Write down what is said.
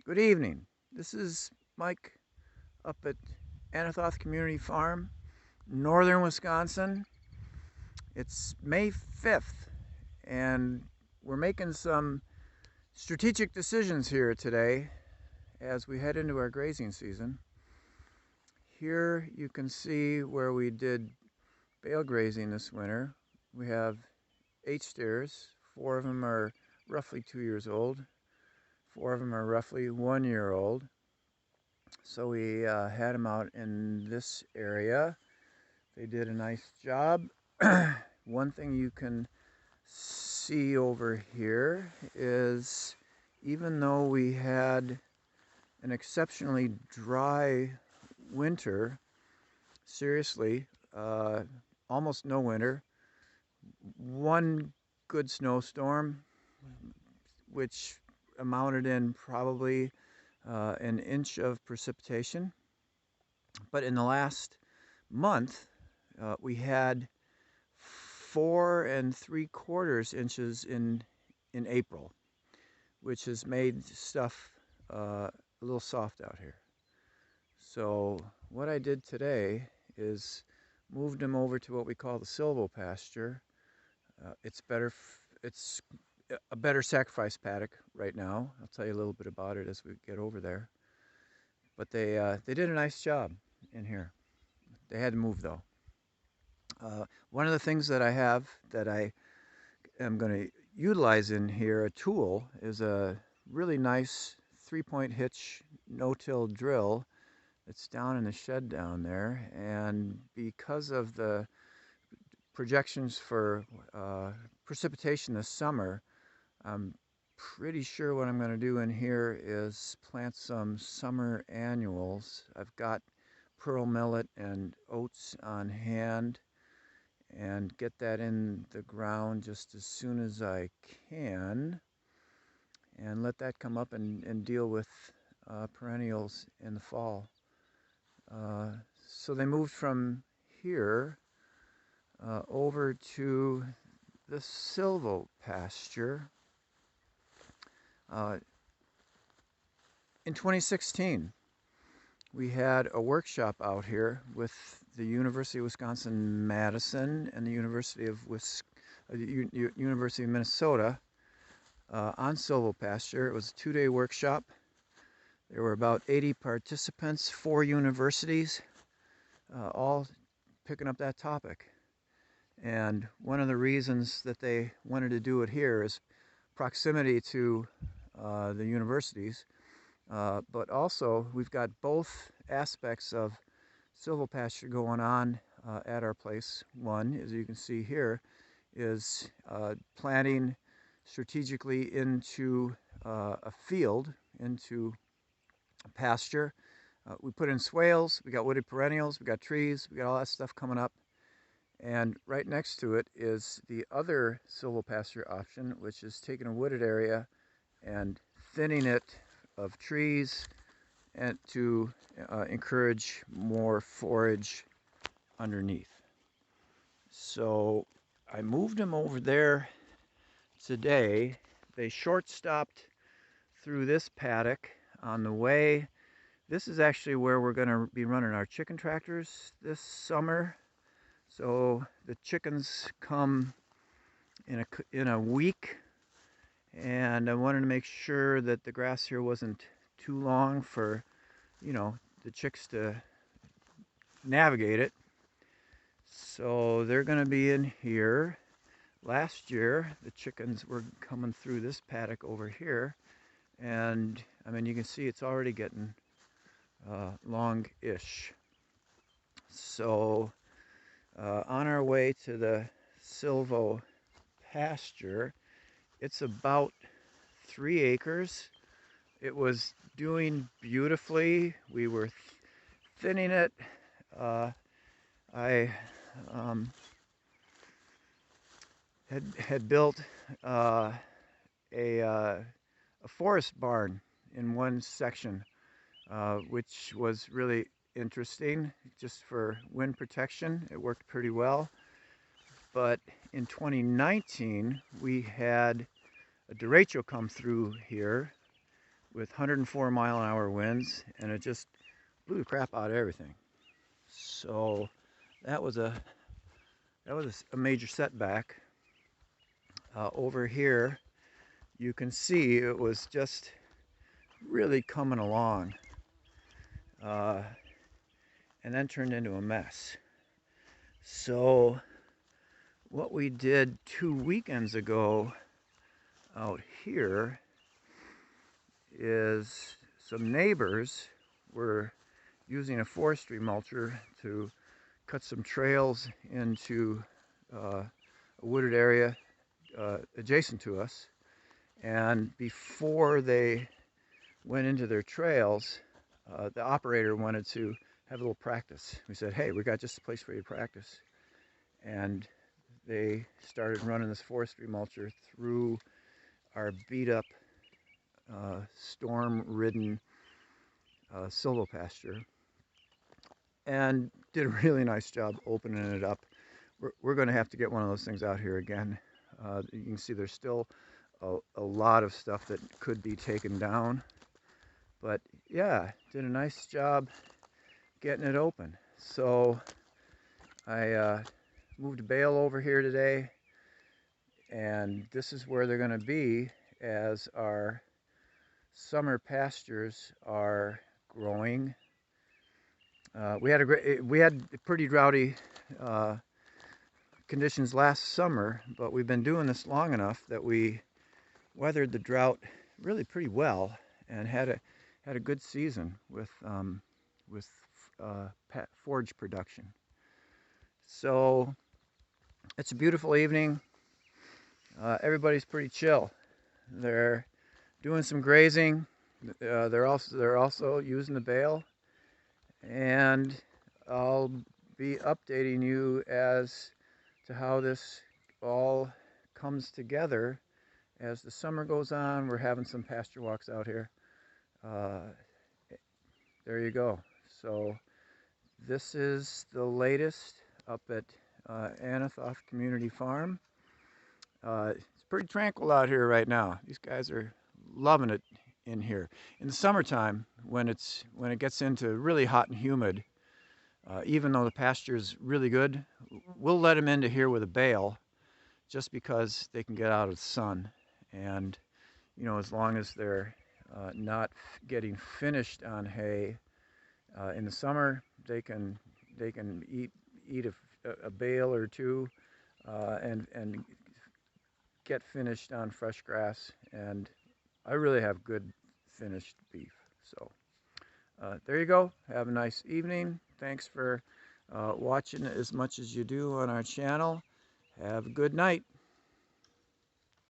Good evening. This is Mike up at Anathoth Community Farm, northern Wisconsin. It's May 5th, and we're making some strategic decisions here today as we head into our grazing season. Here you can see where we did bale grazing this winter. We have 8 steers. 4 of them are roughly 2 years old. 4 of them are roughly 1 year old. So we had them out in this area. They did a nice job. One thing you can see over here is even though we had an exceptionally dry winter, seriously, almost no winter, one good snowstorm, which amounted in probably an inch of precipitation. But in the last month, we had 4 3/4 inches in April, which has made stuff a little soft out here. So what I did today is moved them over to what we call the silvopasture. It's a better sacrifice paddock right now. I'll tell you a little bit about it as we get over there. But they did a nice job in here. They had to move though. One of the things that I have that I am going to utilize in here, a tool, is a really nice 3-point hitch no-till drill that's down in the shed down there. And because of the projections for precipitation this summer, I'm pretty sure what I'm going to do in here is plant some summer annuals. I've got pearl millet and oats on hand, and get that in the ground just as soon as I can, and let that come up and deal with perennials in the fall. So they moved from here over to the silvopasture. In 2016, we had a workshop out here with the University of Wisconsin-Madison and the University of Minnesota on silvopasture. It was a 2-day workshop. There were about 80 participants, 4 universities, all picking up that topic. And one of the reasons that they wanted to do it here is proximity to the universities. But also, we've got both aspects of silvopasture going on at our place. One, as you can see here, is planting strategically into a field, into a pasture. We put in swales, we got wooded perennials, we got trees, we got all that stuff coming up. And right next to it is the other silvopasture option, which is taking a wooded area and thinning it of trees and to encourage more forage underneath. So I moved them over there today. They short stopped through this paddock on the way. This is actually where we're going to be running our chicken tractors this summer. So the chickens come in a week, and I wanted to make sure that the grass here wasn't too long for, the chicks to navigate it. So they're going to be in here. Last year, the chickens were coming through this paddock over here, and I mean, you can see it's already getting long-ish. So on our way to the silvopasture, it's about 3 acres. It was doing beautifully. We were thinning it. I had built a forest barn in one section, which was really interesting just for wind protection. It worked pretty well. But in 2019, we had a derecho come through here, with 104-mile-an-hour winds, and it just blew the crap out of everything. So that was a major setback. Over here, you can see it was just really coming along, and then turned into a mess. So what we did 2 weekends ago out here is some neighbors were using a forestry mulcher to cut some trails into a wooded area adjacent to us. And before they went into their trails, the operator wanted to have a little practice. We said, hey, we got just a place for you to practice. And they started running this forestry mulcher through our beat up, storm-ridden silvopasture, and did a really nice job opening it up. We're going to have to get one of those things out here again. You can see there's still a lot of stuff that could be taken down, but yeah, did a nice job getting it open. So I moved Bale over here today, and this is where they're going to be as our summer pastures are growing. We had pretty droughty conditions last summer, but we've been doing this long enough that we weathered the drought really pretty well and had a good season with forage production. So it's a beautiful evening. Everybody's pretty chill. They're doing some grazing. They're also using the bale, and I'll be updating you as to how this all comes together as the summer goes on. We're having some pasture walks out here. There you go. So this is the latest up at Anathoth Community Farm. It's pretty tranquil out here right now. These guys are loving it in here. In the summertime, when it gets into really hot and humid, even though the pasture is really good, we'll let them into here with a bale, just because they can get out of the sun. And you know, as long as they're not getting finished on hay in the summer, they can eat a bale or two and get finished on fresh grass. And I really have good finished beef. So there you go. Have a nice evening. Thanks for watching as much as you do on our channel. Have a good night.